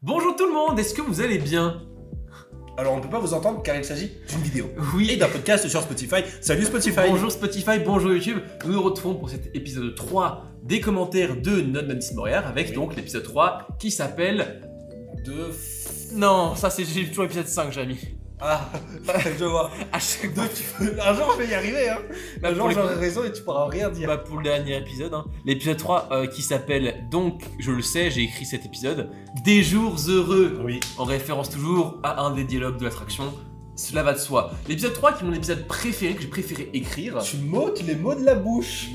Bonjour tout le monde, est-ce que vous allez bien? Alors on ne peut pas vous entendre car il s'agit d'une vidéo. Oui. Et d'un podcast sur Spotify. Salut Spotify. Bonjour Spotify, bonjour YouTube. Nous nous retrouvons pour cet épisode 3 des commentaires de Nonanis Moriar avec donc l'épisode 3 qui s'appelle... Non, ça c'est toujours l'épisode 5 j'ai mis. Ah, je vois. À chaque fois, Un jour je vais y arriver hein. Un jour pour les- j'aurai raison et tu pourras rien dire. Bah, pour le dernier épisode, hein. L'épisode 3 qui s'appelle donc, je le sais, j'ai écrit cet épisode, Des jours heureux, Oui. en référence toujours à un des dialogues de l'attraction. Cela va de soi. L'épisode 3 qui est mon épisode préféré, que j'ai préféré écrire. Tu m'ôtes les mots de la bouche.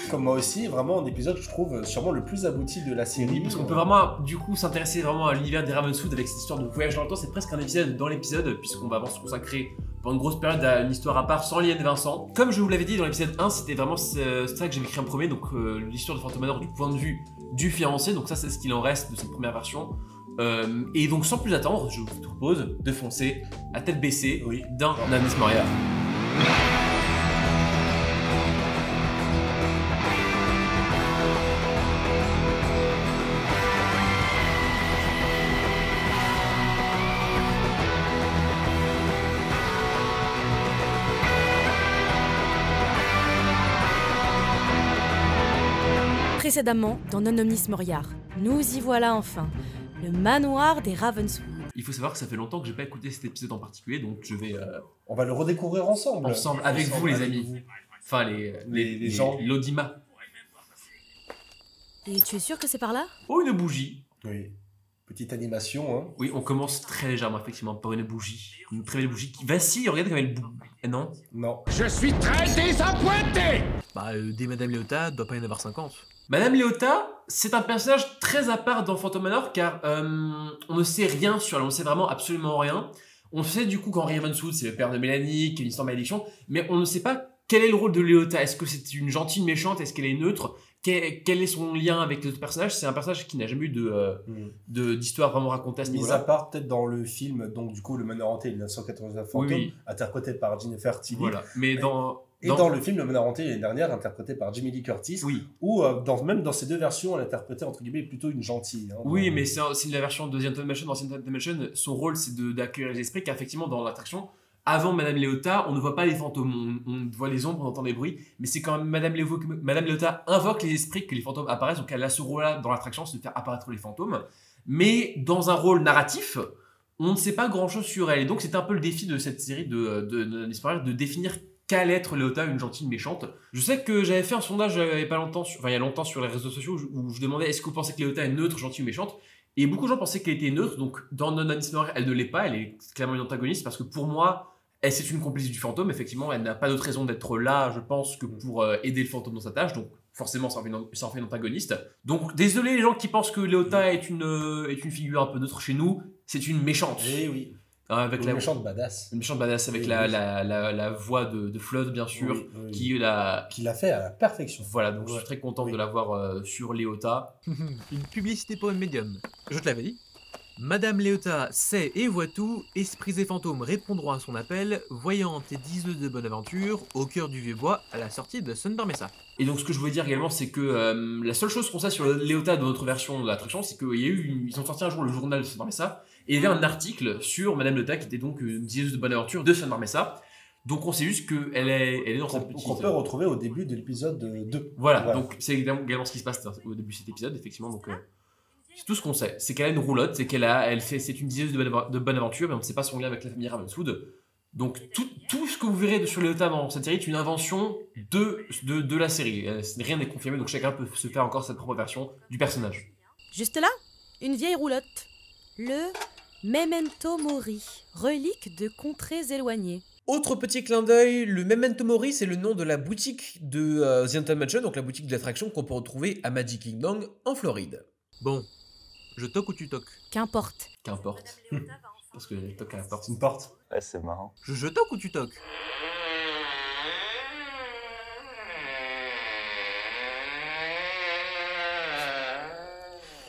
Comme moi aussi, vraiment un épisode je trouve sûrement le plus abouti de la série. Parce qu'on peut vraiment, du coup, s'intéresser vraiment à l'univers des Ravenswood avec cette histoire de voyage dans le temps. C'est presque un épisode dans l'épisode, puisqu'on va vraiment se consacrer pendant une grosse période à une histoire à part sans Liane et Vincent. Comme je vous l'avais dit dans l'épisode 1, c'était vraiment ça que j'avais écrit en premier, donc l'histoire de Phantom Manor du point de vue du fiancé. Donc ça, c'est ce qu'il en reste de cette première version. Et donc, sans plus attendre, je vous propose de foncer à tête baissée dans Nonanis Moriar. Précédemment, dans Nonanis Moriar, nous y voilà enfin, le manoir des Ravenswood. Il faut savoir que ça fait longtemps que j'ai pas écouté cet épisode en particulier, donc je vais On va le redécouvrir ensemble. avec vous les avec amis. vous. Enfin les gens. L'Audima. Et tu es sûr que c'est par là? Oh, une bougie. Oui. Petite animation hein. Oui, on commence très légèrement effectivement par une bougie. Une très belle bougie qui vacille, regardez comme elle bouge. Non. Non. Je suis très désappointé. Bah, des Madame Léota, doit pas y en avoir 50. Madame Léota, c'est un personnage très à part dans Phantom Manor car on ne sait rien sur elle, on ne sait vraiment absolument rien. On sait du coup qu'Henry Ravenswood c'est le père de Mélanie, qu'il y a une histoire de malédiction, mais on ne sait pas quel est le rôle de Léota. Est-ce que c'est une gentille, une méchante? Est-ce qu'elle est neutre? Quel est son lien avec les autres personnages? C'est un personnage qui n'a jamais eu d'histoire vraiment racontée à ce Mis à niveau-là. part peut-être dans le film, donc du coup le Manoir hanté 1989 Fantôme, Oui. interprété par Jennifer Tilly. Voilà. Mais Et dans le film Le Manoir hanté l'année dernière, interprété par Jamie Lee Curtis, Oui. où même dans ces deux versions, elle interprétait entre guillemets plutôt une gentille. Hein, Oui, dans- mais c'est la version de The Haunted Mansion. Dans The Haunted Mansion, son rôle c'est d'accueillir les esprits, car effectivement dans l'attraction, avant Madame Léota, on ne voit pas les fantômes, on voit les ombres, on entend des bruits, mais c'est quand Madame Léota invoque les esprits que les fantômes apparaissent, donc elle a ce rôle-là dans l'attraction, c'est de faire apparaître les fantômes, mais dans un rôle narratif, on ne sait pas grand-chose sur elle, et donc c'était un peu le défi de cette série de Moriar, de définir qu'allait être Léota, une gentille méchante. Je sais que j'avais fait un sondage il y a longtemps sur les réseaux sociaux où je demandais est-ce que vous pensez que Léota est neutre, gentille ou méchante, et beaucoup de gens pensaient qu'elle était neutre, donc dans Nonanis Moriar, elle ne l'est pas, elle est clairement une antagoniste, parce que pour moi, c'est une complice du fantôme, effectivement, elle n'a pas d'autre raison d'être là, je pense, que pour aider le fantôme dans sa tâche, donc forcément ça en fait une antagoniste. Donc désolé les gens qui pensent que Léota est une figure un peu neutre chez nous, c'est une méchante. Eh oui, Avec une la méchante badass. une méchante badass avec Oui, la voix de Flood, bien sûr, Oui, oui. qui est la... Qui l'a fait à la perfection. Voilà, donc je Ouais. suis très content Oui. de l'avoir sur Léota. Une publicité pour une médium. Je te l'avais dit. Madame Léota sait et voit tout, esprits et fantômes répondront à son appel, voyante et diseuse de bonne aventure, au cœur du vieux bois, à la sortie de Sunbar Mesa. Et donc ce que je voulais dire également, c'est que la seule chose qu'on sait sur Léota de notre version de l'attraction, c'est qu'ils ont sorti un jour le journal de Sunbar Mesa, et il y avait un article sur Madame Léota qui était donc une diseuse de bonne aventure de Sunbar Mesa. Donc on sait juste qu'elle est dans cette petite... Qu'on peut retrouver au début de l'épisode 2. Voilà, donc c'est également ce qui se passe au début de cet épisode, effectivement. Donc c'est tout ce qu'on sait. C'est qu'elle a une roulotte, c'est c'est une diseuse de bonne aventure, mais on ne sait pas son lien avec la famille Ravenswood. Donc tout ce que vous verrez sur Léota dans cette série est une invention de la série. Rien n'est confirmé, donc chacun peut se faire encore sa propre version du personnage. Juste là, une vieille roulotte. Le Memento Mori, relique de contrées éloignées. Autre petit clin d'œil, le Memento Mori, c'est le nom de la boutique de The Haunted Mansion, donc la boutique de l'attraction qu'on peut retrouver à Magic Kingdom en Floride. Bon, je toque ou tu toques? Qu'importe. Qu'importe. Parce que toque à la porte. C'est une porte. Ouais, c'est marrant. Je toque ou tu toques?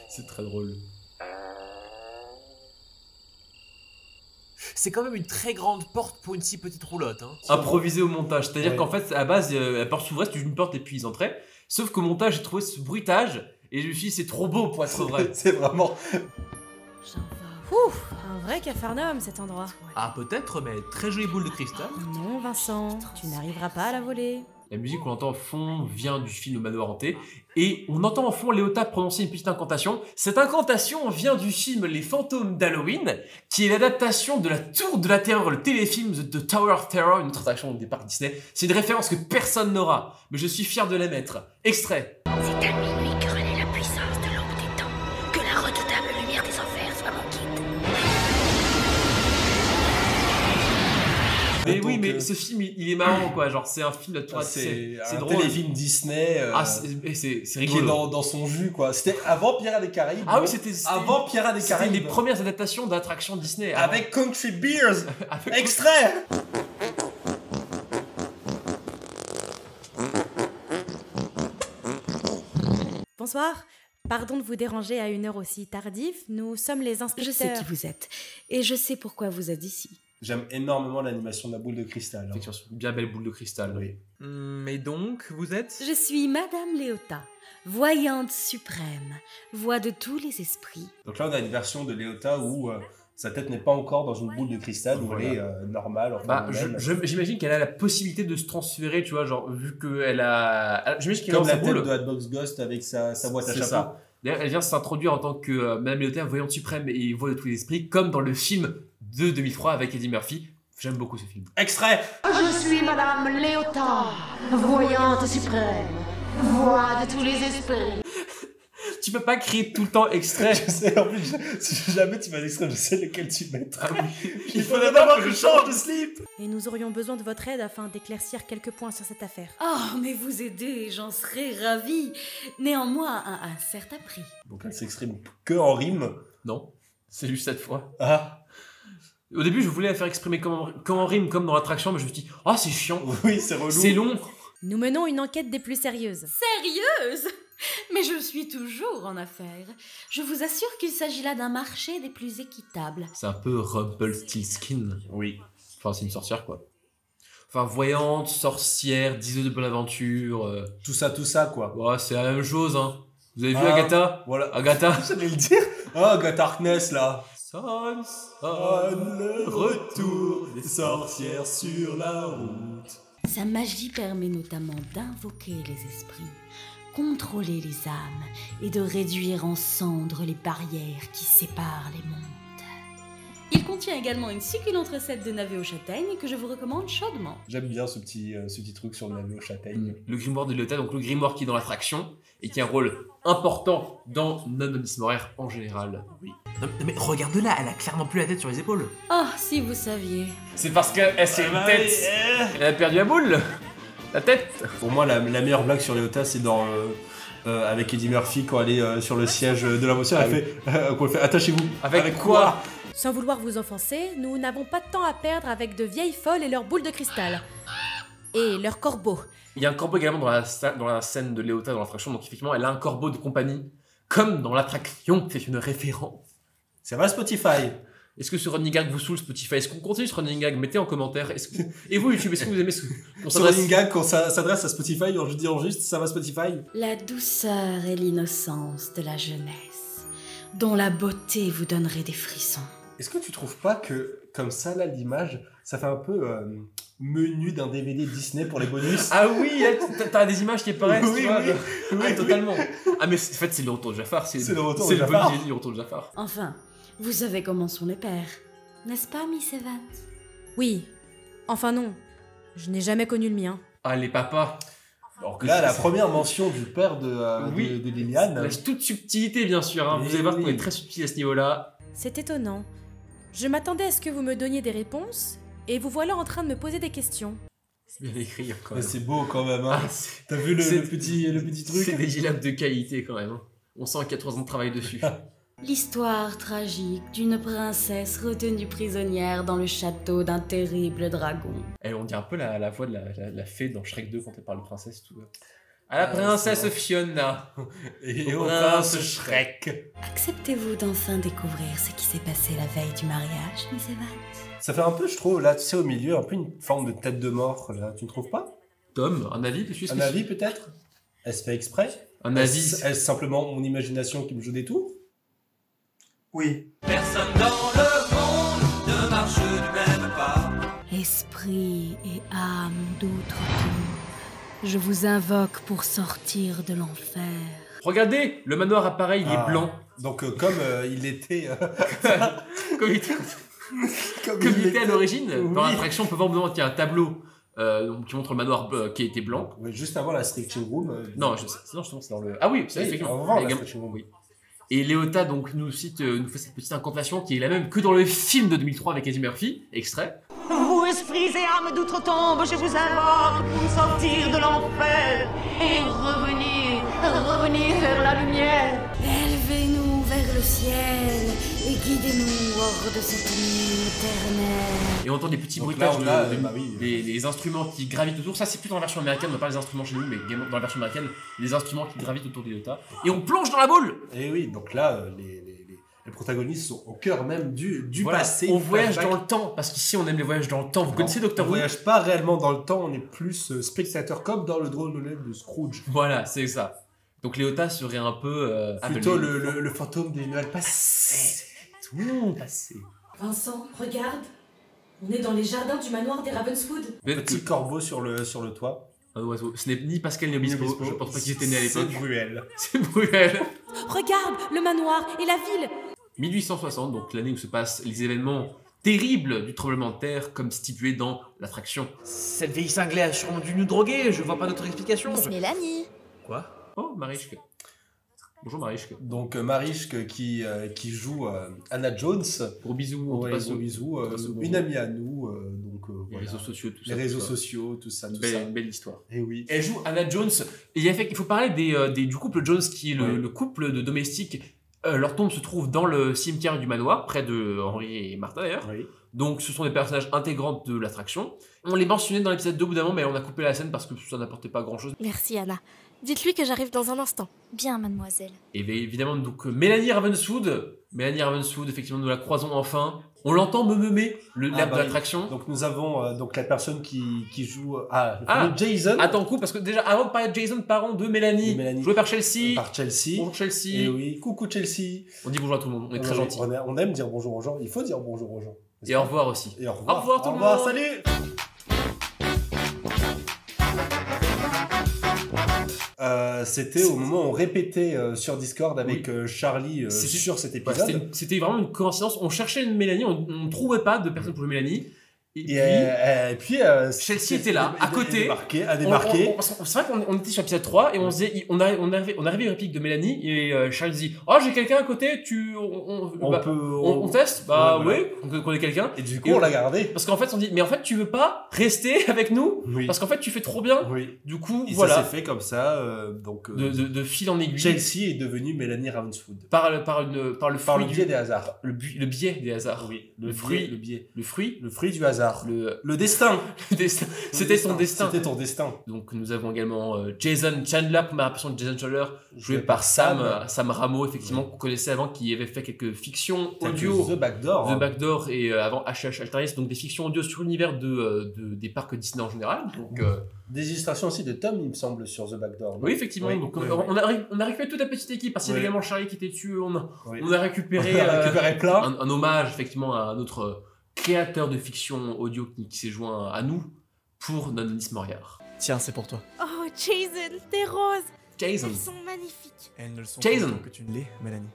C'est très drôle. C'est quand même une très grande porte pour une si petite roulotte. Hein. Improvisé au montage. C'est-à-dire Ouais. qu'en fait, à la base, la porte s'ouvrait, c'était une porte et puis ils entraient. Sauf qu'au montage, j'ai trouvé ce bruitage et je me suis dit, c'est trop beau pour être vrai. C'est vraiment. Ouf, un vrai capharnaüm cet endroit. Ah peut-être, mais très jolie boule de cristal. Non, Vincent, tu n'arriveras pas à la voler. La musique qu'on entend au fond vient du film Manoir hanté, et on entend au fond Léota prononcer une petite incantation. Cette incantation vient du film Les Fantômes d'Halloween, qui est l'adaptation de la Tour de la Terreur, le téléfilm The Tower of Terror, une autre attraction des parcs Disney. C'est une référence que personne n'aura, mais je suis fier de la mettre. Extrait. C'est à minuit que renaît la puissance de l'aube des temps, que la redoutable lumière des enfers soit mon guide. Mais Donc, oui, mais ce film, il est marrant, quoi. Genre, c'est un film de toi, c'est c'est un drôle. téléfilm Disney C'est qui est rigolo. dans son jus, quoi. C'était avant Pirates des Caraïbes. Ah oui, non c'était avant Pirates des c'était Caraïbes. les premières adaptations d'attractions Disney. avant. Avec Country Beers. Avec- Extrait. Bonsoir. Pardon de vous déranger à une heure aussi tardive. Nous sommes les Je inspecteurs. sais qui vous êtes, et je sais pourquoi vous êtes ici. J'aime énormément l'animation de la boule de cristal. hein. Effectivement, c'est une bien belle boule de cristal. Oui. Mais donc, vous êtes Je suis Madame Léota, voyante suprême, voix de tous les esprits. Donc là, on a une version de Léota où sa tête n'est pas encore dans une boule de cristal, où Voilà. elle est normale. Enfin, Bah, même. j'imagine qu'elle a la possibilité de se transférer, tu vois, genre, vu qu'elle a. J'imagine qu'elle a Comme dans la sa tête boule. de Hatbox Ghost avec sa boîte à C'est chapeau. ça. D'ailleurs, elle vient s'introduire en tant que Madame Léota, voyante suprême et voix de tous les esprits, comme dans le film de 2003 avec Eddie Murphy. J'aime beaucoup ce film. Extrait. Je suis Madame Léota, voyante suprême, voix de tous les esprits. Tu peux pas crier tout le temps extrait. Je sais, en plus, si jamais tu m'as extrait, je sais lequel tu mettras. Ah oui. Il faudrait d'abord que je change de slip. Et nous aurions besoin de votre aide afin d'éclaircir quelques points sur cette affaire. Oh, mais vous aider, j'en serais ravie. Néanmoins, à un certain prix. Donc elle s'exprime que en rime. Non, c'est juste cette fois. Ah, Au début, je voulais la faire exprimer comme en rime, comme dans l'attraction, mais je me suis dit, oh, c'est chiant. oui, c'est relou. C'est long. Nous menons une enquête des plus sérieuses. Sérieuse? Mais je suis toujours en affaires. Je vous assure qu'il s'agit là d'un marché des plus équitables. C'est un peu Rumpelstiltskin. Oui. Enfin, c'est une sorcière, quoi. Enfin, voyante, sorcière, 10 œufs de bonne aventure. Tout ça, quoi. Ouais, c'est la même chose, hein. Vous avez vu Ah, Agatha Voilà. Agatha J'allais le dire. Ah, Agatha Harkness, là. Sonne, Le retour des sorcières sur la route. Sa magie permet notamment d'invoquer les esprits, contrôler les âmes et de réduire en cendres les barrières qui séparent les mondes. Il contient également une succulente recette de navet aux châtaignes que je vous recommande chaudement. J'aime bien ce petit truc sur le navet aux châtaignes. Le grimoire de Léota, donc le grimoire qui est dans l'attraction et qui a un rôle important dans Nononis Moraire en général. Oui. Non, mais regarde-la, elle a clairement plus la tête sur les épaules. Oh, si vous saviez. C'est parce qu'elle c'est une tête. Elle a perdu la boule. La tête. Pour moi, la meilleure blague sur Léota, c'est dans avec Eddie Murphy quand elle est sur le siège de la voiture. Ah Qu'on fait attachez-vous. Avec quoi Sans vouloir vous offenser, nous n'avons pas de temps à perdre avec de vieilles folles et leurs boules de cristal. Et leurs corbeaux. Il y a un corbeau également dans la scène de Léota dans l'attraction, donc effectivement, elle a un corbeau de compagnie, comme dans l'attraction, c'est une référence. Ça va Spotify. Est-ce que ce running gag vous saoule Spotify? Est-ce qu'on continue ce running gag? Mettez en commentaire. Et vous YouTube, est-ce que vous aimez qu'on Sur running gag, quand ça s'adresse à Spotify, je dis en juste, ça va Spotify. La douceur et l'innocence de la jeunesse, dont la beauté vous donnerait des frissons. Est-ce que tu trouves pas que, comme ça, là, l'image, ça fait un peu menu d'un DVD Disney pour les bonus? Ah oui, là, t'as des images qui apparaissent, Oui, tu vois. oui, Ah, oui. totalement. Ah mais en fait c'est le retour de Jafar, C'est le retour de c'est Jafar. le retour de Jafar. Enfin, vous savez comment sont les pères, n'est-ce pas, Miss Evans? Oui. Enfin non. Je n'ai jamais connu le mien. Ah les papas. Alors que là, la première mention du père de Oui. de Liliane. La toute subtilité bien sûr, hein. Vous allez voir qu'on est très subtil à ce niveau-là. C'est étonnant. Je m'attendais à ce que vous me donniez des réponses, et vous voilà en train de me poser des questions. C'est bien écrit hein, quand Mais même. c'est beau quand même, hein. Ah, c'est T'as vu c'est- le petit truc? c'est des gilets de qualité quand même. Hein. On sent qu'il y a 3 ans de travail dessus. L'histoire tragique d'une princesse retenue prisonnière dans le château d'un terrible dragon. Et on dit un peu la voix de la fée dans Shrek 2 quand elle parle de princesse tout. À la Ah, princesse c'est vrai. Fiona. Et au au prince prince Shrek. Acceptez-vous d'enfin découvrir ce qui s'est passé la veille du mariage, Miss Evans? Ça fait un peu, je trouve, là, tu sais, au milieu, un peu une forme de tête de mort, là. Tu ne trouves pas? Tom, un avis plus Un avis, peut-être? Est-ce fait exprès? Un avis. Est-ce simplement mon imagination qui me joue des tours? Oui. Personne dans le monde ne marche du même pas. Esprit et âme d'outre-tombe, je vous invoque pour sortir de l'enfer. Regardez, le manoir appareil, il est blanc. Donc comme il était... Comme il était à l'origine, dans l'attraction, on peut voir au moment qu'il y a un tableau qui montre le manoir qui était blanc. Oui, juste avant la stretching room. Non, justement, c'est dans le... Ah oui, c'est effectivement. Avant la stretching room, oui. Et Léota donc nous fait cette petite incantation qui est la même que dans le film de 2003 avec Eddie Murphy, extrait. Vous, esprits et âmes d'outre-tombe, je vous invoque pour sortir de l'enfer et revenir vers la lumière. Élevez-nous vers le ciel et guidez-nous hors de cette nuit éternelle. Et on entend des petits Donc bruitages là, les instruments qui gravitent autour. Ça c'est plus dans la version américaine, on n'a pas les instruments chez nous, mais dans la version américaine, les instruments qui gravitent autour de Léota. Et on plonge dans la boule. Et oui, donc là, les protagonistes sont au cœur même du Voilà, passé. on voyage dans le temps, parce qu'ici on aime les voyages dans le temps. Vous connaissez Doctor On Who? voyage pas réellement dans le temps, on est plus spectateur comme dans le drôle de Scrooge. Voilà, c'est ça. Donc Léota serait un peu... Plutôt le fantôme des Noëls passés. Tout passé. Vincent, regarde. On est dans les jardins du manoir des Ravenswood. Petit corbeau sur le toit. Un oiseau. Ce n'est ni Pascal ni Obispo. Je pense pas qu'ils étaient nés à l'époque. C'est Bruel. C'est Bruel. Regarde, le manoir et la ville. 1860, donc l'année où se passent les événements terribles du tremblement de terre, comme stipulé dans l'attraction. Cette vieille cinglée a sûrement dû nous droguer, je vois pas d'autre explication. Miss Mélanie. Quoi? Oh, Marichke. Bonjour Marichke. Donc Marichke qui joue Anna Jones. Gros bisous, on te Ouais, passe gros bisous. passe au Une amie à nous. les voilà. réseaux sociaux, tout ça. Les réseaux tout ça. sociaux, tout ça. Une belle histoire. Et oui. Elle joue Anna Jones. Et il faut parler du couple Jones, qui est le couple de domestiques. Leur tombe se trouve dans le cimetière du manoir, près de Henri et Martha d'ailleurs. Oui. Donc ce sont des personnages intégrants de l'attraction. On les mentionnait dans l'épisode 2 au bout d'un moment, mais on a coupé la scène parce que ça n'apportait pas grand chose. Merci Anna. Dites-lui que j'arrive dans un instant. Bien, mademoiselle. Et bien, évidemment, donc Mélanie Ravenswood, effectivement, nous la croisons enfin. On l'entend meumer l'air de l'attraction. Donc nous avons donc la personne qui joue Jason. Attends, coup, parce que déjà, avant de parler de Jason, parlons de Mélanie. jouée par Chelsea. Bonjour Chelsea. Et oui, coucou Chelsea. On dit bonjour à tout le monde, on est très gentils. On aime dire bonjour aux gens, il faut dire bonjour aux gens. Et au revoir aussi. Et au revoir. Au revoir tout le monde. Salut. C'était au moment où on répétait sur Discord avec Charlie sur cet épisode. C'était vraiment une coïncidence. On cherchait une Mélanie, on ne trouvait pas de personne pour jouer Mélanie. Et puis Chelsea était là, à côté. À débarquer. C'est vrai qu'on était sur l'épisode 3 et on arrivait à une réplique de Mélanie et Charles dit « Oh, j'ai quelqu'un à côté, on teste ?» Bah oui, on connaît quelqu'un. Et du coup, on l'a gardé. Parce qu'en fait, on dit « Mais en fait, tu veux pas rester avec nous ? Parce qu'en fait, tu fais trop bien. » Du coup, et voilà. ça s'est fait comme ça. Donc, de fil en aiguille. Chelsea est devenue Mélanie Ravenswood. Par le biais des hasards. Le biais des hasards. Oui. Le fruit du hasard. Le destin. C'était ton destin. C'était ton destin. Donc nous avons également Jason Chandler, première personne de Jason Chandler, joué par Sam Rameau, effectivement, qu'on connaissait avant, qui avait fait quelques fictions audio. The Backdoor. Et avant HH Alternative, donc des fictions audio sur l'univers des parcs Disney en général. Donc, des illustrations aussi de Tom, il me semble, sur The Backdoor. Oui, effectivement. Oui, donc, on a récupéré toute la petite équipe, parce qu'il y avait également Charlie qui était dessus. On a récupéré, plein. Un hommage, effectivement, à notre créateur de fiction audio qui s'est joint à nous pour Nonis Moriard. Tiens, c'est pour toi. Oh, Jason, tes roses. Jason. Elles sont magnifiques. Elles ne le sont Jason. pas que tu ne l'es, Mélanie.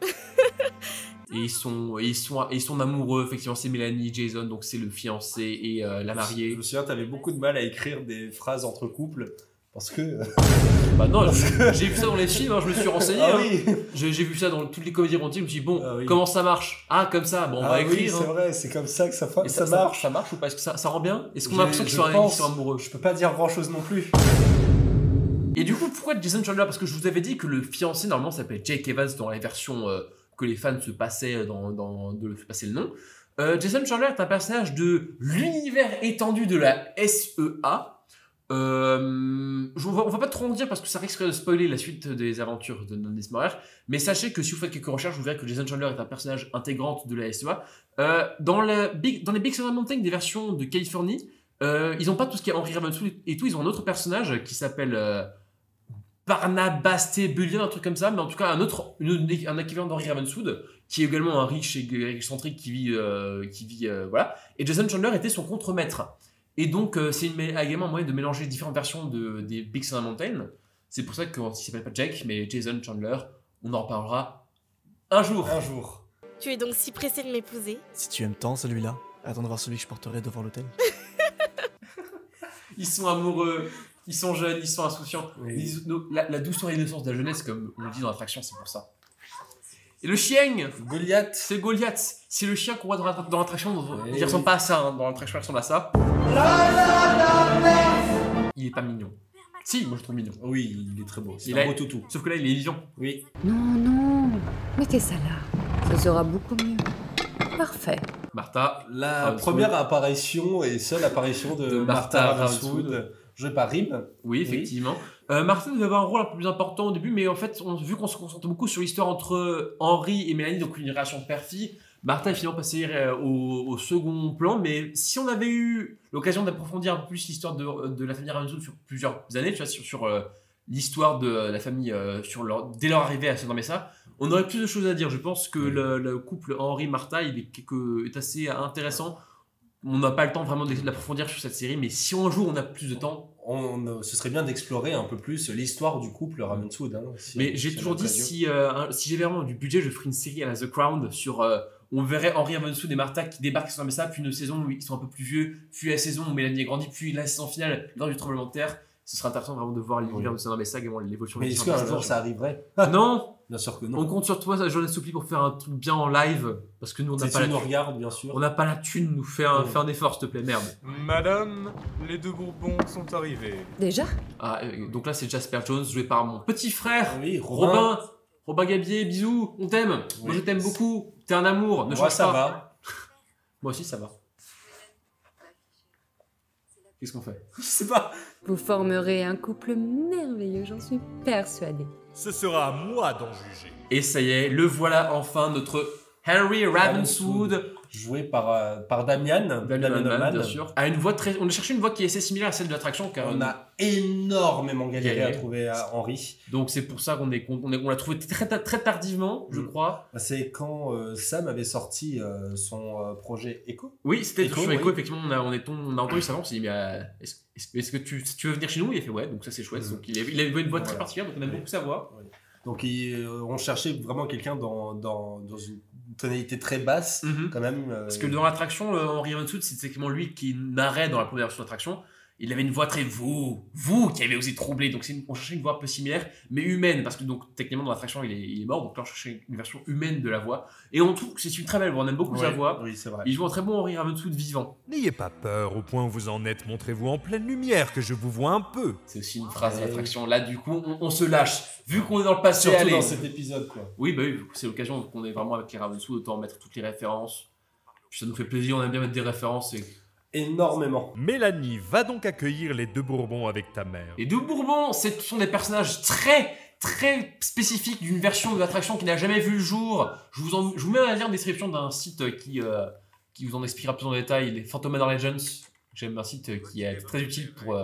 Et ils sont amoureux, effectivement, c'est Mélanie, Jason, donc c'est le fiancé et la mariée. Je me souviens, t'avais beaucoup de mal à écrire des phrases entre couples. Parce que... Bah non, j'ai vu ça dans les films, je me suis renseigné. Oui. J'ai vu ça dans toutes les comédies romantiques, je me suis dit, comment ça marche ? Ah, comme ça, on va écrire. Oui, c'est vrai, c'est comme ça que ça marche. Ça marche ou pas ? Est-ce que ça rend bien ? Est-ce qu'on a l'impression qu'ils sont amoureux ? Je peux pas dire grand-chose non plus. Et du coup, pourquoi Jason Chandler ? Parce que je vous avais dit que le fiancé, normalement, s'appelait Jake Evans dans les versions que les fans se passaient se passer le nom. Jason Chandler est un personnage de l'univers étendu de la SEA. On va pas trop en dire parce que ça risque de spoiler la suite des aventures de Nonis Moriard, mais sachez que si vous faites quelques recherches, vous verrez que Jason Chandler est un personnage intégrant de la SEA. Dans les Big Thunder Mountain des versions de Californie, ils ont pas tout ce qui est Henry Ravenswood et tout, ils ont un autre personnage qui s'appelle Barnabas T. Bullion, un truc comme ça, mais en tout cas un équivalent d'Henry Ravenswood qui est également un riche et excentrique qui vit voilà. Et Jason Chandler était son contremaître. Et donc, c'est également un moyen de mélanger différentes versions des Big Thunder Mountain. C'est pour ça qu'il ne s'appelle pas Jake, mais Jason Chandler. On en reparlera un jour. Un jour. Tu es donc si pressé de m'épouser? Si tu aimes tant celui-là, attends de voir celui que je porterai devant l'hôtel. Ils sont amoureux, ils sont jeunes, ils sont insouciants. Oui. La douceur et l'innocence de la jeunesse, comme on le dit dans l'attraction, c'est pour ça. Et le chien, Goliath. c'est Goliath. C'est le chien qu'on voit dans l'attraction. Oui. Il ressemble pas à ça, hein. Dans l'attraction, il ressemble à ça. Il est pas mignon. Si, moi je trouve mignon. Oui, il est très beau. C'est Il un a- beau toutou. Sauf que là, il est vivant. Oui. Non, non, mettez ça là. Ça sera beaucoup mieux. Parfait. Martha. La Ravenswood. première apparition et seule apparition de Martha Ravenswood, jouée par Rim. Oui, effectivement. Martha devait avoir un rôle un peu plus important au début, mais en fait, vu qu'on se concentre beaucoup sur l'histoire entre Henry et Mélanie, donc une relation père-fille, Martha est finalement passée au second plan. Mais si on avait eu l'occasion d'approfondir un peu plus l'histoire de la famille Ravenswood sur plusieurs années, tu vois, sur l'histoire de la famille dès leur arrivée à Saint-Messa, on aurait plus de choses à dire. Je pense que le couple Henry-Martha est assez intéressant. On n'a pas le temps vraiment de l'approfondir sur cette série, mais si un jour on a plus de temps. Ce serait bien d'explorer un peu plus l'histoire du couple Ravenswood. Hein, Mais j'ai toujours dit, si j'avais vraiment du budget, je ferais une série à la The Crown sur. On verrait Henry Ravenswood et Martha qui débarquent sur Messa, puis une saison où ils sont un peu plus vieux, puis la saison où Mélanie a grandi, puis la saison finale lors du tremblement de terre. Ce serait intéressant vraiment de voir l'univers de Saint Messa et l'évolution. Mais est-ce qu'un jour ça arriverait? Non. Bien sûr que non. On compte sur toi, Jonas Soupli, pour faire un truc bien en live, parce que nous on n'a Si pas tu la nous thune. regardes, bien sûr. On n'a pas la thune, nous fais un effort, s'il te plaît, merde. Madame, les deux Bourbons sont arrivés. Déjà? Ah, donc là c'est Jasper Jones, joué par mon petit frère, Oui, Robin Gabier, bisous, on t'aime. Oui. Moi je t'aime beaucoup, t'es un amour, ne Moi change ça pas. va. Moi aussi ça va. Qu'est-ce qu'on fait? Je sais pas. Vous formerez un couple merveilleux, j'en suis persuadée. Ce sera à moi d'en juger. Et ça y est, le voilà enfin, notre Henry Ravenswood, Joué par Damian Olman. bien sûr. A une voix on a cherché une voix qui est assez similaire à celle de l'attraction, car On a énormément galéré à Galéré. trouver Henry. donc c'est pour ça qu'on l'a trouvé très tardivement, je crois. C'est quand Sam avait sorti son projet Echo. Oui, c'était Echo, sur Echo, oui. effectivement, on a entendu ça, on s'est dit, mais est-ce que tu veux venir chez nous? Il a fait ouais, donc ça c'est chouette. Donc il avait une voix très particulière, donc on aime beaucoup sa voix. Donc on cherchait vraiment quelqu'un dans une tonalité très basse, quand même. Parce que dans l'attraction, Henry Ravenswood, c'est exactement lui qui narrait dans la première version de l'attraction. Il avait une voix très vous qui avez osé troubler. Donc on cherchait une voix un peu similaire, mais humaine, parce que donc techniquement dans l'attraction il est mort, donc là on cherchait une version humaine de la voix. Et on trouve que c'est une très belle voix, on aime beaucoup sa voix. Oui, c'est vrai. Il joue un très bon Henry Ravenswood vivant. N'ayez pas peur, au point où vous en êtes, montrez-vous en pleine lumière que je vous vois un peu. C'est aussi une phrase de l'attraction. Là du coup on se lâche. Vu qu'on est dans le passé, Surtout allez. dans cet épisode, quoi. Oui, bah oui, c'est l'occasion qu'on est vraiment avec les Ravenswood, autant mettre toutes les références. Puis ça nous fait plaisir, on aime bien mettre des références. Énormément. Mélanie, va donc accueillir les deux Bourbons avec ta mère. Les deux Bourbons, ce sont des personnages très spécifiques d'une version de l'attraction qui n'a jamais vu le jour. Je vous mets un lien en description d'un site qui vous en expliquera plus en détail, les Phantom Manor Legends. J'aime un site qui est très utile pour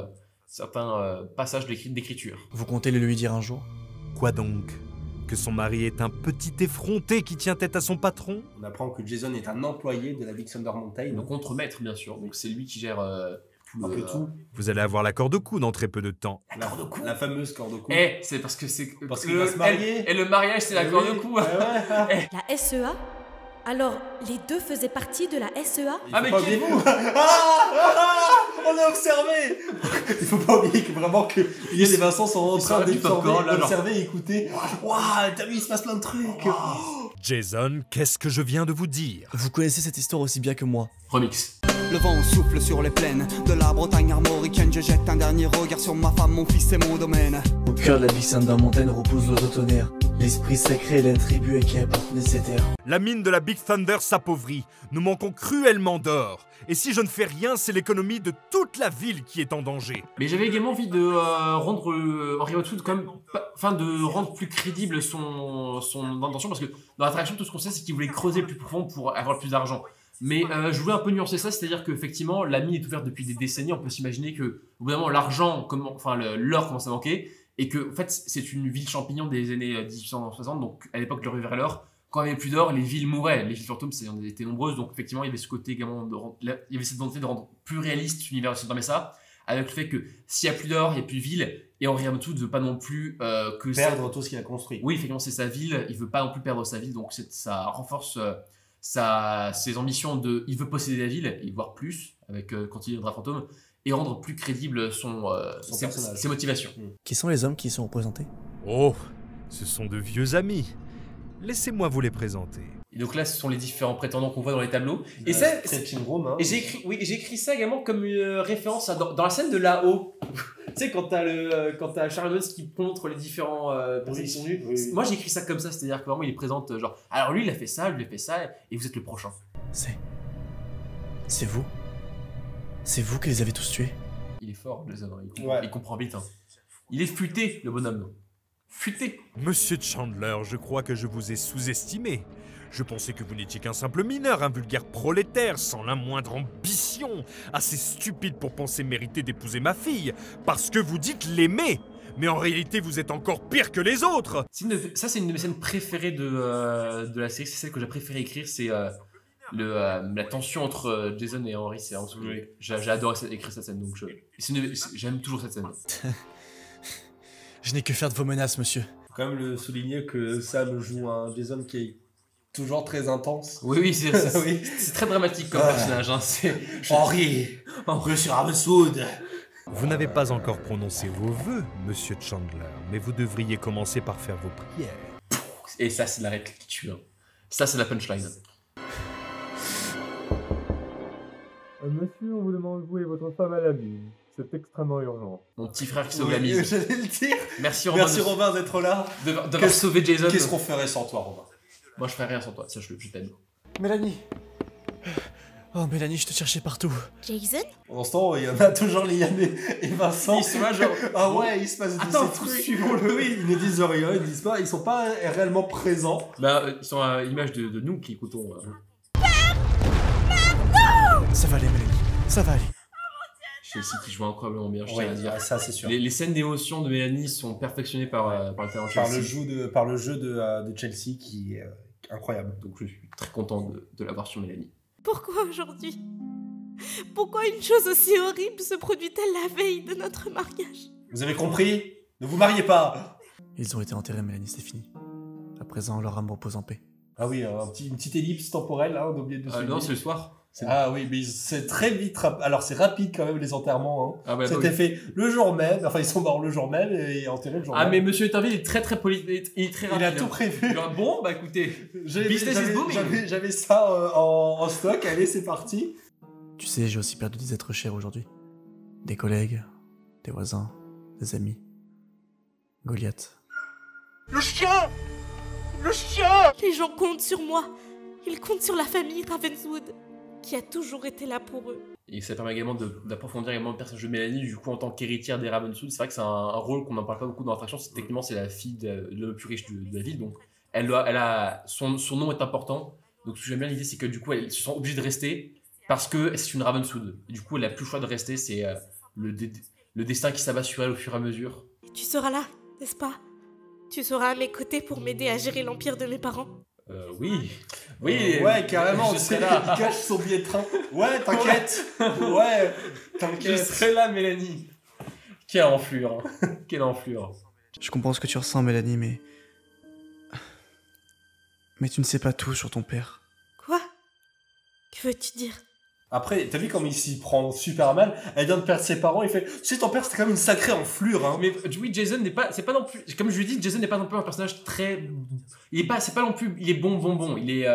certains passages d'écriture. Vous comptez le lui dire un jour? Quoi donc? Que son mari est un petit effronté qui tient tête à son patron? On apprend que Jason est un employé de la Big Thunder Mountain. Le contre-maître, bien sûr. Donc c'est lui qui gère un peu tout. Vous allez avoir la corde au cou dans très peu de temps. La fameuse corde au cou. C'est parce que c'est... Parce qu'il va se marier. Et le mariage, c'est la corde au cou. La SEA? Alors, les deux faisaient partie de la SEA? Ah mais qui êtes-vous? On a observé. Il faut pas oublier que vraiment que Yann et Vincent sont en train d'observer et écouter. Waouh, t'as vu, il se passe plein de trucs. Jason, qu'est-ce que je viens de vous dire? Vous connaissez cette histoire aussi bien que moi. Remix. Le vent souffle sur les plaines de la Bretagne armoricaine. Je jette un dernier regard sur ma femme, mon fils et mon domaine. Au cœur de la Big Thunder Mountain repose l'eau de tonnerre. L'esprit sacré et la tribu à qui appartenait ces terres. La mine de la Big Thunder s'appauvrit. Nous manquons cruellement d'or. Et si je ne fais rien, c'est l'économie de toute la ville qui est en danger. Mais j'avais également envie de rendre Henry Ravenswood de rendre plus crédible son intention, parce que dans l'attraction, tout ce qu'on sait, c'est qu'il voulait creuser plus profond pour avoir plus d'argent. Mais je voulais un peu nuancer ça, c'est-à-dire qu'effectivement, la mine est ouverte depuis des décennies. On peut s'imaginer que, au bout d'un moment, l'or commence à manquer, et que, en fait, c'est une ville champignon des années 1860, donc à l'époque, le rivière l'or. quand il n'y avait plus d'or, les villes mouraient. Les villes fantômes, on étaient nombreuses, donc effectivement, il y avait ce côté également il y avait cette volonté de rendre plus réaliste l'univers de Mesa, avec le fait que s'il n'y a plus d'or, il n'y a plus de ville, et Henri Ramonsoud ne veut pas non plus perdre tout ce qu'il a construit. Oui, effectivement, c'est sa ville, il veut pas non plus perdre sa ville, donc ça renforce ses ambitions il veut posséder la ville, et voir plus, avec quand il deviendra fantôme, et rendre plus crédible ses motivations. Qui sont les hommes qui y sont représentés? Oh, ce sont de vieux amis. Laissez-moi vous les présenter. Et donc là, ce sont les différents prétendants qu'on voit dans les tableaux. Et j'ai écrit ça également comme une référence dans la scène de là-haut. Tu sais, quand t'as Charles Evans qui montre les différents personnes qui sont venues. Moi, j'ai écrit ça comme ça, c'est-à-dire que vraiment, il les présente genre, alors lui, il a fait ça, lui, il a fait ça, et vous êtes le prochain. C'est vous? C'est vous qui les avez tous tués? Il est fort, Jason, il comprend vite. Hein. Il est futé, le bonhomme. Futé. Monsieur Chandler, je crois que je vous ai sous-estimé. Je pensais que vous n'étiez qu'un simple mineur, un vulgaire prolétaire, sans la moindre ambition, assez stupide pour penser mériter d'épouser ma fille, parce que vous dites l'aimer. Mais en réalité, vous êtes encore pire que les autres. Ça, c'est une de mes scènes préférées de la série. C'est celle que j'ai préféré écrire, c'est la tension entre Jason et Henry. C'est j'ai adoré écrire cette scène, donc j'aime toujours cette scène. Je n'ai que faire de vos menaces, monsieur. Faut quand même le souligner que Sam joue un Jason qui est toujours très intense. Oui, c'est très dramatique comme personnage. Hein. Henry, monsieur Ramonsoud. Vous n'avez pas encore prononcé vos vœux, monsieur Chandler, mais vous devriez commencer par faire vos prières. Et ça, c'est la réplique qui tue. Hein. Ça, c'est la punchline. Monsieur, on vous demande vous et votre femme à la mine. C'est extrêmement urgent. Mon petit frère qui sauve la mise. J'allais le dire. Merci Robin d'être là. D'avoir sauvé Jason. Qu'est-ce qu'on ferait sans toi, Robin? Moi, je ferais rien sans toi. Sache-le, je t'aime. Mélanie. Oh, Mélanie, je te cherchais partout. Jason? Pendant ce temps, il y en a toujours Liane et Vincent. Ils sont là, genre. Ah ouais, il se passe des trucs. Suivons-le. Oui, ils ne disent rien, ils disent pas. Ils sont pas réellement présents. Bah, ils sont à l'image de nous qui écoutons. Ça va aller, Mélanie. Ça va aller. Chelsea qui joue incroyablement bien, je tiens à dire. Ça, c'est sûr. Les scènes d'émotion de Mélanie sont perfectionnées par le talent de Chelsea. Par le jeu de Chelsea qui est incroyable. Donc je suis très content de l'avoir sur Mélanie. Pourquoi aujourd'hui? Pourquoi une chose aussi horrible se produit-elle la veille de notre mariage? Vous avez compris? Ne vous mariez pas! Ils ont été enterrés, Mélanie, c'est fini. À présent, leur âme repose en paix. Ah oui, une petite ellipse temporelle, là, on a oublié de souligner. Non, c'est le soir. Ah oui, mais c'est très vite. Alors c'est rapide quand même les enterrements. Hein. Ah bah, c'était fait le jour même. Enfin, ils sont morts le jour même et enterrés le jour même. Ah mais Monsieur Etterville est très très poli, il est très rapide. Il a tout prévu. Bon, bah écoutez, j'avais ça en stock. Allez, c'est parti. Tu sais, j'ai aussi perdu des êtres chers aujourd'hui. Des collègues, des voisins, des amis. Goliath. Le chien! Le chien! Les gens comptent sur moi. Ils comptent sur la famille Ravenswood, qui a toujours été là pour eux. Et ça permet également d'approfondir également le personnage de Mélanie, du coup en tant qu'héritière des Ravenswood. C'est vrai que c'est un rôle qu'on n'en parle pas beaucoup dans l'attraction. Techniquement, c'est la fille de l'homme plus riche de la ville, donc son nom est important. Donc ce que j'aime bien l'idée, c'est que du coup, elles se sont obligées de rester parce que c'est une Ravenswood. Du coup, elle n'a plus le choix de rester. C'est le destin qui s'abat sur elle au fur et à mesure. Et tu seras là, n'est-ce pas? Tu seras à mes côtés pour m'aider à gérer l'empire de mes parents? Oui. Ouais, carrément. Je serai là. Il cache son billet de train. Ouais, t'inquiète. Ouais, t'inquiète. Je serai là, Mélanie. Quelle enflure. Quelle enflure. Je comprends ce que tu ressens, Mélanie, mais... Mais tu ne sais pas tout sur ton père. Quoi? Que veux-tu dire? Après, t'as vu comme il s'y prend super mal. Elle vient de perdre ses parents, il fait... Tu sais, ton père, c'était quand même une sacrée enflure, hein. Mais oui, Jason n'est pas... C'est pas non plus... Comme je lui dis, Jason n'est pas non plus un personnage très... Il est pas... C'est pas non plus... Il est bon. Il est...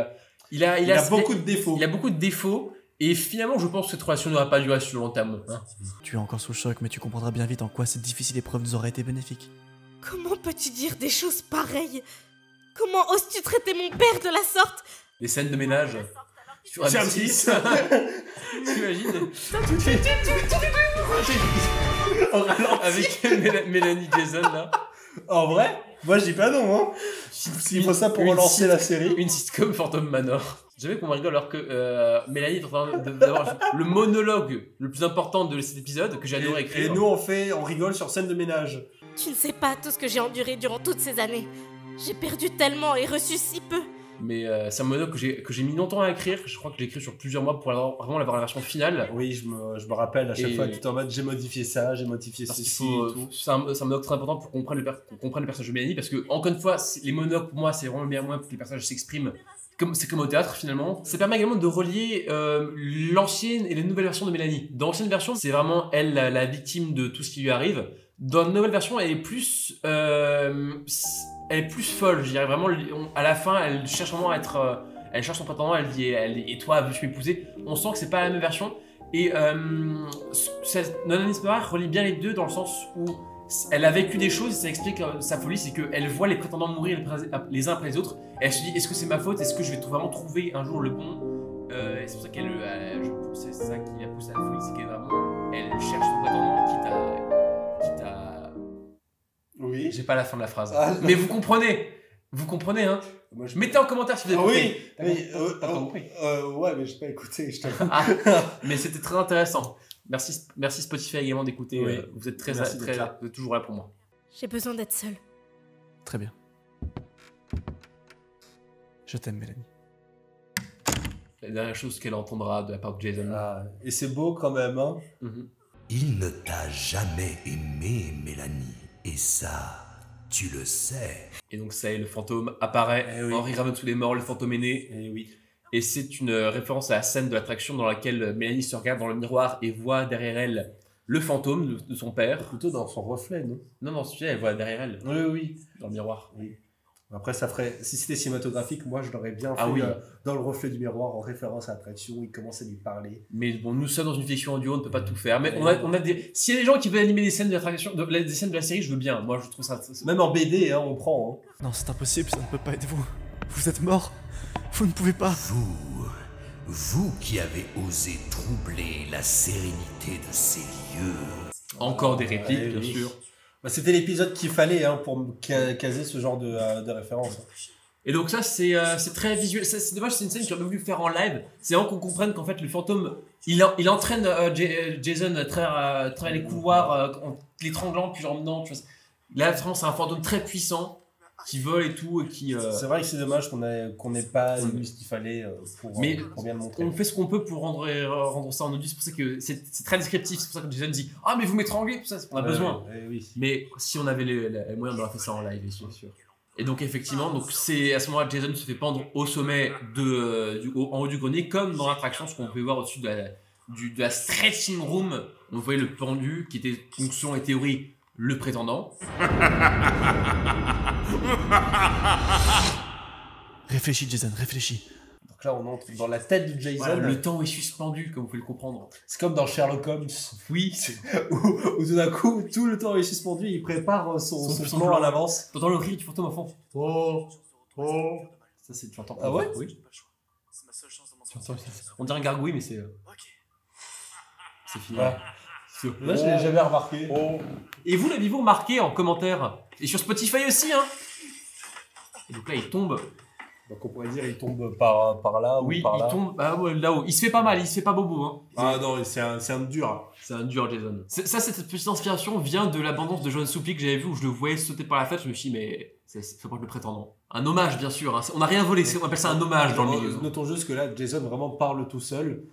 Il a beaucoup de défauts. Il a beaucoup de défauts. Et finalement, je pense que cette relation n'aura pas duré sur le long terme. Hein. Tu es encore sous le choc, mais tu comprendras bien vite en quoi cette difficile épreuve nous aurait été bénéfique. Comment peux-tu dire des choses pareilles? Comment oses-tu traiter mon père de la sorte? Les scènes de ménage... Sur M6. T'imagines? Avec Mélanie Jason là. En vrai, moi je dis pas non, hein. S'il faut ça pour relancer la série. Une sitcom Phantom Manor. J'avais qu'on rigole alors que Mélanie est en train d'avoir le monologue le plus important de cet épisode que j'ai adoré écrire. Et nous on rigole sur scène de ménage. Tu ne sais pas tout ce que j'ai enduré durant toutes ces années. J'ai perdu tellement et reçu si peu. Mais c'est un monologue que j'ai mis longtemps à écrire. Je crois que j'ai écrit sur plusieurs mois pour vraiment avoir la version finale. Oui, je me rappelle à chaque fois que tu es en mode j'ai modifié ça, j'ai modifié ceci et tout. C'est un monologue très important pour qu'on comprenne le personnage de Mélanie, parce que, encore une fois, les monologues pour moi c'est vraiment le meilleur moyen pour que les personnages s'expriment. C'est comme au théâtre finalement. Ça permet également de relier l'ancienne et les nouvelles versions de Mélanie. Dans l'ancienne version, c'est vraiment elle la victime de tout ce qui lui arrive. Dans la nouvelle version, elle est plus folle, je dirais vraiment. À la fin, elle cherche vraiment à être. Elle cherche son prétendant, elle dit et toi, veux-tu m'épouser? On sent que c'est pas la même version. Et Nonnanis Noire relie bien les deux dans le sens où elle a vécu des choses et ça explique sa folie, c'est qu'elle voit les prétendants mourir les uns après les autres. Et elle se dit, est-ce que c'est ma faute? Est-ce que je vais vraiment trouver un jour le bon? Et c'est pour ça qu'elle. C'est ça qui la pousse à la folie, c'est qu'elle vraiment. Elle cherche son prétendant quitte à. Oui. J'ai pas la fin de la phrase. Mais vous comprenez. Vous comprenez, hein? Mettez en commentaire si vous avez compris. Oui. Ouais, mais j'ai pas écouté. Mais c'était très intéressant. Merci Spotify également d'écouter. Oui. Vous êtes vous êtes toujours là pour moi. J'ai besoin d'être seule. Très bien. Je t'aime, Mélanie. La dernière chose qu'elle entendra de la part de Jason. Et c'est beau quand même, hein. Il ne t'a jamais aimé, Mélanie. Et ça, tu le sais. Et donc ça y est, le fantôme apparaît. Henri Ravenswood est mort, le fantôme est né. Et c'est une référence à la scène de l'attraction dans laquelle Mélanie se regarde dans le miroir et voit derrière elle le fantôme de son père. Plutôt dans son reflet, non? Non, celui-là, elle voit derrière elle. Oui. Dans le miroir. Oui. Après, ça ferait. Si c'était cinématographique, moi, je l'aurais bien fait dans le reflet du miroir en référence à l'attraction où il commence à lui parler. Mais bon, nous sommes dans une fiction audio, on ne peut pas tout faire. Mais on a des. S'il y a des gens qui veulent animer des scènes de l'attraction, des scènes de la série, je veux bien. Moi, je trouve ça. Même en BD, hein, on prend. Hein. Non, c'est impossible, ça ne peut pas être vous. Vous êtes mort. Vous ne pouvez pas. Vous qui avez osé troubler la sérénité de ces lieux. Encore des répliques, bien sûr. Bah, c'était l'épisode qu'il fallait pour caser ce genre de référence. Et donc ça, c'est très visuel. C'est dommage, c'est une scène qu'ils auraient voulu faire en live. C'est vraiment qu'on comprenne qu'en fait, le fantôme, il entraîne Jason à travers les couloirs, en l'étranglant, puis en emmenant. Là, vraiment, c'est un fantôme très puissant qui vole et tout. Et qui, C'est vrai que c'est dommage qu'on n'ait pas eu ce qu'il fallait pour bien le montrer. On fait ce qu'on peut pour rendre ça en audio. C'est pour ça que c'est très descriptif. C'est pour ça que Jason dit « Ah, mais vous m'étranglez !» Tout ça, on a besoin. Mais si on avait les moyens, on aurait fait ça en live, bien sûr. Et donc effectivement, c'est à ce moment-là Jason se fait pendre au sommet en haut du grenier, comme dans l'attraction, ce qu'on pouvait voir au-dessus de la stretching room. On voyait le pendu qui était, donc selon les théories, le prétendant. Réfléchis, Jason, réfléchis. Donc là, on entre dans la tête de Jason. Voilà, le temps est suspendu, comme vous pouvez le comprendre. C'est comme dans Sherlock Holmes. Oui. Où tout d'un coup, tout le temps est suspendu, il prépare son plan à l'avance. T'entends le cri du fantôme au fond. Oh. Ça, c'est tu entends. Ah ouais? Oui. On dirait un gargouille, mais c'est fini. Ouais. Là, je l'ai jamais remarqué. Et vous l'avez-vous remarqué en commentaire? Et sur Spotify aussi, hein. Et donc là, il tombe. Donc on pourrait dire il tombe par là ou par là. Oui, il tombe là-haut. Il se fait pas mal, il se fait pas bobo. Hein. Ah non, c'est un dur. C'est un dur, Jason. Cette petite inspiration vient de l'abondance de Joan Soupli que j'avais vu où je le voyais sauter par la fenêtre. Je me suis dit, mais c'est pas le prétendant. Un hommage, bien sûr. Hein. On n'a rien volé, on appelle ça un hommage dans le milieu. Notons juste que là, Jason vraiment parle tout seul.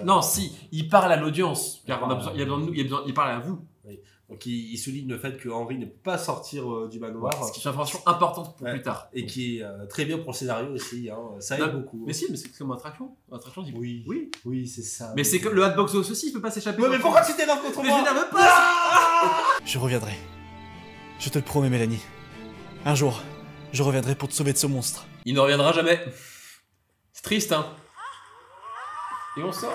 Non, si, il parle à l'audience. Car il a besoin de nous, il parle à vous. Oui. Donc il souligne le fait que Henri ne peut pas sortir du manoir. Ce qui est une information importante pour plus tard. Et qui est très bien pour le scénario aussi. Hein. Ça aide beaucoup. Mais si, mais c'est comme attraction. Attraction dit oui, c'est ça. Mais c'est comme le hotbox aussi, il peut pas s'échapper. Ouais, mais pourquoi tu t'énerves contre moi? Mais je m'énerve pas. Je reviendrai. Je te le promets, Mélanie. Un jour, je reviendrai pour te sauver de ce monstre. Il ne reviendra jamais. C'est triste, hein. Et on sort.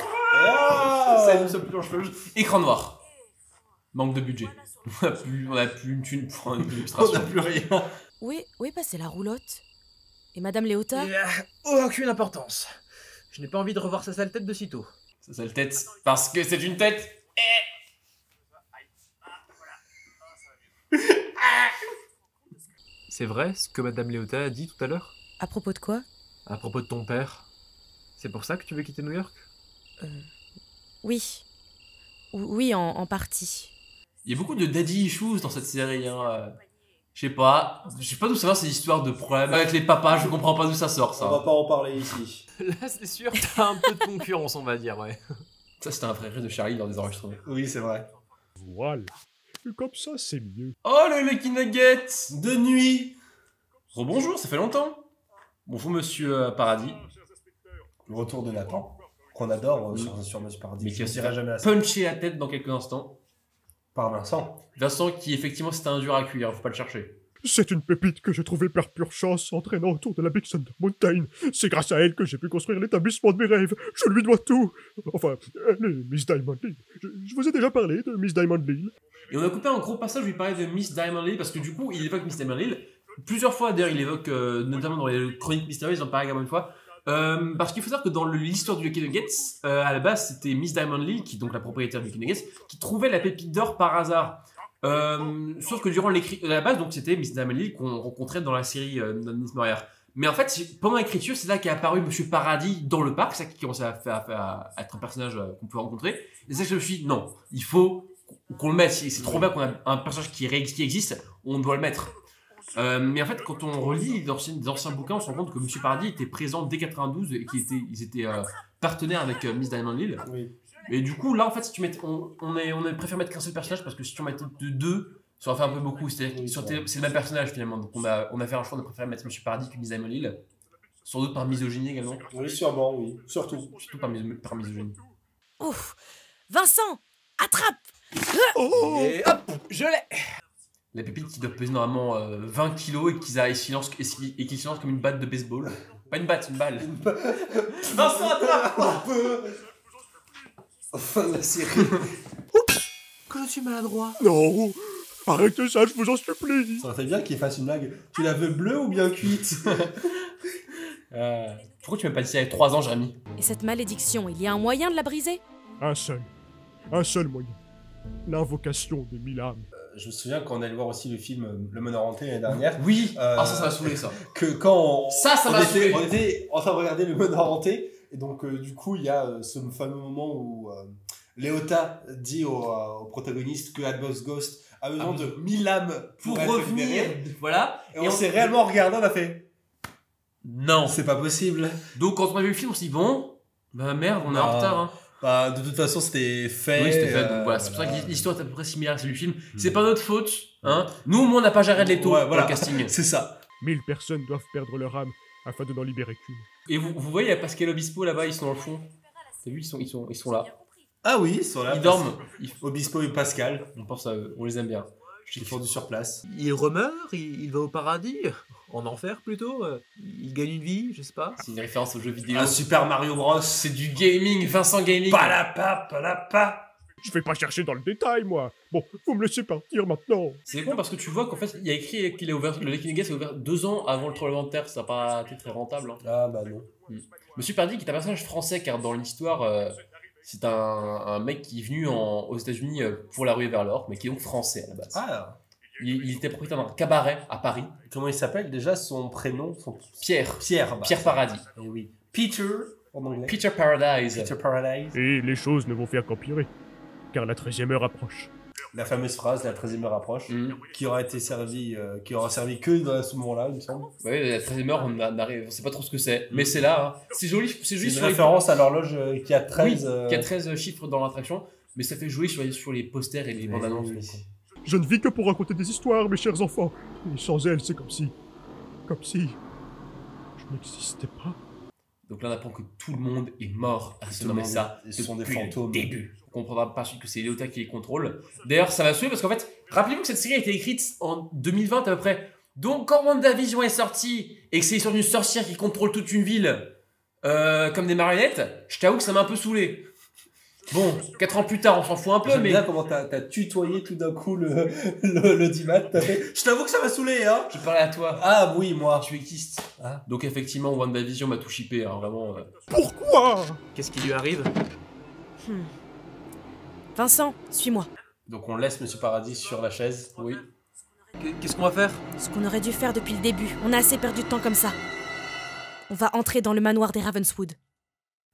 Écran noir. Manque de budget. On a plus une thune pour une illustration. On n'a plus rien. Où est passée la roulotte? Et Madame Léota? Aucune importance. Je n'ai pas envie de revoir sa sale tête de sitôt. Sa sale tête, parce que c'est une tête. C'est vrai ce que Madame Léota a dit tout à l'heure? À propos de quoi? À propos de ton père. C'est pour ça que tu veux quitter New York? Oui. Oui, en partie. Il y a beaucoup de daddy issues dans cette série. Hein. Je sais pas d'où ça vient ces histoires de problèmes avec les papas, je comprends pas d'où ça sort ça. On va pas en parler ici. Là c'est sûr, t'as un peu de concurrence on va dire, ouais. Ça c'était un vrai rire de Charlie dans des enregistrements. Oui, c'est vrai. Voilà. Comme ça, c'est mieux. Oh le Lucky Nugget de nuit. Rebonjour, ça fait longtemps. Bonjour Monsieur Paradis. Le retour de Nathan, qu'on adore sur Monsieur Paradis. Mais qui ne jamais assez. puncher la tête dans quelques instants. Par Vincent. Vincent qui effectivement c'était un dur à cuire, faut pas le chercher. C'est une pépite que j'ai trouvée par pure chance en traînant autour de la Big Thunder Mountain. C'est grâce à elle que j'ai pu construire l'établissement de mes rêves. Je lui dois tout. Enfin, elle est Miss Diamond Lily. Je vous ai déjà parlé de Miss Diamond Lily. Et on a coupé un gros passage où il parlait de Miss Diamond Lily parce que du coup il évoque Miss Diamond Lily plusieurs fois. D'ailleurs il évoque notamment dans les chroniques mystérieuses, j'en parlais également une fois. Parce qu'il faut savoir que dans l'histoire du Lucky Nuggets, à la base c'était Miss Diamond Lily, qui est donc la propriétaire du Lucky Nuggets, qui trouvait la pépite d'or par hasard. Sauf que durant l'écriture, à la base donc c'était Miss Diamond Lily qu'on rencontrait dans la série Miss Moriarty. Mais en fait pendant l'écriture c'est là qu'est apparu Monsieur Paradis dans le parc, c'est ça qui commençait à être un personnage qu'on peut rencontrer. Et c'est ça que je me suis dit non, il faut qu'on le mette, c'est trop bien qu'on a un personnage qui existe, on doit le mettre. Mais en fait, quand on relit des anciens bouquins, on se rend compte que Monsieur Paradis était présent dès 92 et qu'ils étaient partenaires avec Miss Diamond Lily. Oui. Et du coup, là, en fait, si tu mets, on préfère mettre qu'un seul personnage parce que si tu en mettais deux, ça aurait fait un peu beaucoup. C'est le même personnage finalement. Donc on a fait un choix de préférer mettre Monsieur Paradis que Miss Diamond Lily. Sans doute par misogynie également. Oui, sûrement, oui. Surtout par misogynie. Ouf, Vincent, attrape. Et hop, je l'ai. La pépite qui doit peser normalement 20 kilos et qu'ils silencent comme une batte de baseball. Pas une batte, une balle. Vincent, attrape. Enfin, la série. Oups, que je suis maladroit. Non, arrêtez ça, je vous en supplie. Ça serait bien qu'il fasse une blague. Tu la veux bleue ou bien cuite? Pourquoi tu m'as pas dit ça il y a 3 ans, Jérémy? Et cette malédiction, il y a un moyen de la briser? Un seul moyen. L'invocation de 1000 âmes. Je me souviens quand on allait voir aussi le film Le Meneur Hanté l'année dernière. Oui. Ça m'a saoulé ça. Que quand on était en train de regarder Le Meneur Hanté, et donc du coup il y a ce fameux moment où Léota dit au protagoniste que Albus Ghost a besoin de 1000 âmes pour revenir. Voilà. Et on s'est réellement regardé, on a fait non, c'est pas possible. Donc quand on a vu le film, on s'est dit bon, bah merde, on est en retard. Hein. Bah, de toute façon, c'était fait. Oui, c'était fait. Donc voilà, c'est pour ça que l'histoire est à peu près similaire à celle du film. C'est pas notre faute. Hein. Nous, au moins, on n'a pas Jared Leto dans le casting. C'est ça. 1000 personnes doivent perdre leur âme afin de n'en libérer qu'une. Et vous voyez, il y a Pascal Obispo là-bas, ils sont dans le fond. T'as vu, ils sont là. Ah oui, ils sont là. Ils dorment. Obispo et Pascal. On pense à eux, on les aime bien. Ils font du surplace. Il remeurt, il va au paradis, en enfer plutôt, il gagne une vie, je sais pas. C'est une référence au jeu vidéo. Un Super Mario Bros. C'est du gaming, Vincent Gaming. Palapa. Je vais pas chercher dans le détail, moi. Bon, faut me laisser partir maintenant. C'est con parce que tu vois qu'en fait, il y a écrit qu'il est ouvert, le Lucky Nuggets est ouvert 2 ans avant le tremblement de terre, ça n'a pas été très rentable. Hein. Ah bah non. Monsieur Paradis qui est un personnage français car dans l'histoire, c'est un mec qui est venu aux États-Unis pour la ruée vers l'or, mais qui est donc français à la base. Ah. Il était propriétaire d'un cabaret à Paris. Comment il s'appelle déjà son prénom Pierre. Pierre Paradis. Et oui. Peter en anglais. Peter Paradise. Peter Paradise. Et les choses ne vont faire qu'empirer, car la 13e heure approche. La fameuse phrase, la 13e heure approche, qui aura servi que dans ce moment-là, il me semble. Oui, la 13e heure, on sait pas trop ce que c'est, mais c'est là. Hein. C'est joli. C'est une référence à l'horloge qui a 13. Oui, qui a 13 chiffres dans l'attraction, mais ça fait jouer sur les posters et les bandes annonces. Je ne vis que pour raconter des histoires, mes chers enfants. Et sans elles, c'est comme si je n'existais pas. Donc là, on apprend que tout le monde est mort à se nommer ça. Ce sont des fantômes. Début. On comprendra par suite que c'est Léota qui les contrôle. D'ailleurs, ça va suivre parce qu'en fait, rappelez-vous que cette série a été écrite en 2020 à peu près. Donc, quand WandaVision est sortie et que c'est l'histoire d'une sorcière qui contrôle toute une ville comme des marionnettes, je t'avoue que ça m'a un peu saoulé. Bon, 4 ans plus tard, on s'en fout un peu, J'aime mais... bien comment t'as tutoyé tout d'un coup le Dimat. Je t'avoue que ça m'a saoulé, hein. Je parlais à toi. Ah oui, moi. Tu existes. Ah. Donc effectivement, WandaVision m'a tout chippé, hein, vraiment. Pourquoi? Qu'est-ce qui lui arrive? Vincent, suis-moi. Donc on laisse Monsieur Paradis sur la chaise, oui. Qu'est-ce qu'on va faire? Ce qu'on aurait dû faire depuis le début. On a assez perdu de temps comme ça. On va entrer dans le manoir des Ravenswood.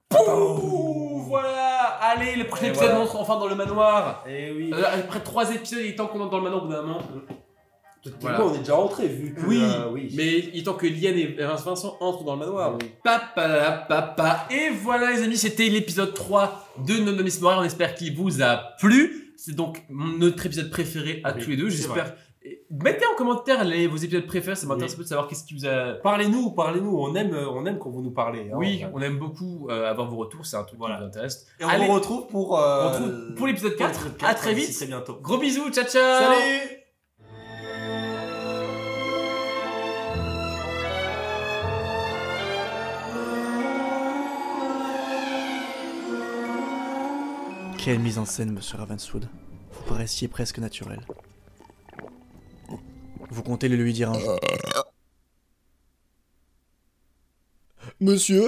Pouh, voilà. Allez, le prochain épisode, on entre enfin dans le manoir. Et oui. Après 3 épisodes, il est temps qu'on entre dans le manoir au bout d'un moment. Voilà. On est déjà rentré vu que... Oui, mais il est temps que Liane et Vincent entrent dans le manoir. Papa. Et voilà les amis, c'était l'épisode 3 de Nonomis Moral. On espère qu'il vous a plu. C'est donc notre épisode préféré à tous les deux, j'espère. Mettez en commentaire vos épisodes préférés, ça m'intéresse un peu de savoir qu'est-ce qui vous a... Parlez-nous, on aime quand vous nous parlez. Hein, oui, on aime beaucoup avoir vos retours, c'est un truc qui nous intéresse. Et on vous retrouve pour l'épisode 4, à très vite. Très bientôt. Gros bisous, ciao. Salut. Quelle mise en scène, monsieur Ravenswood. Vous paraissiez presque naturel. Vous comptez le lui dire un jour. Monsieur ?